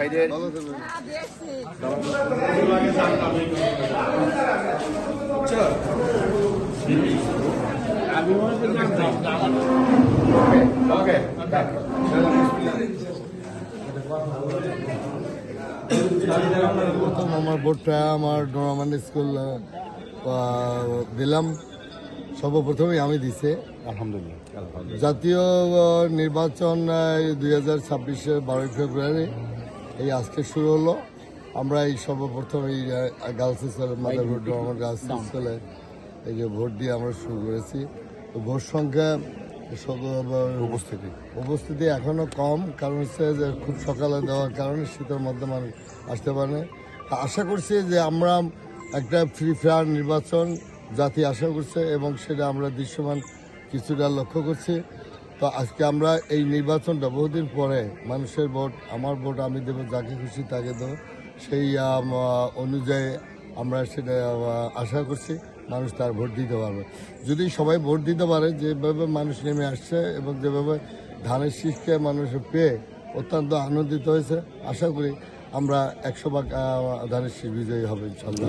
ভাইদের প্রথম আমার ভোটটা আমার নোরামান স্কুল দিলাম, সর্বপ্রথমই আমি দিছে। আলহামদুলিল্লাহ। জাতীয় নির্বাচন 2026-এর 12 ফেব্রুয়ারি এই আজকে শুরু হলো। আমরা এই সর্বপ্রথম এই গার্লস স্কুলে মাদারহুড নোরামান গার্লস স্কুলে এই যে ভোট দিয়ে আমরা শুরু করেছি। তো ভোট সংখ্যা উপস্থিতি এখনো কম, কারণ হচ্ছে যে খুব সকালে দেওয়ার কারণে শীতের মধ্যে মানুষ আসতে পারে। আশা করছি যে আমরা একটা ফ্রি ফেয়ার নির্বাচন জাতি আশা করছে এবং সেটা আমরা দৃশ্যমান কিছুটা লক্ষ্য করছি। তো আজকে আমরা এই নির্বাচনটা বহুদিন পরে মানুষের ভোট, আমার ভোট আমি দেবো, যাকে খুশি তাকে দেবো, সেই অনুযায়ী আমরা সেটা আশা করছি মানুষ তার ভোট দিতে পারবে। যদি সবাই ভোট দিতে পারে, যেভাবে মানুষ নেমে আসছে এবং যেভাবে ধানের শীষকে মানুষ পেয়ে অত্যন্ত আনন্দিত হয়েছে, আশা করি আমরা 100 ভাগ ধানের শীষ বিজয়ী হবে ইনশাল্লাহ।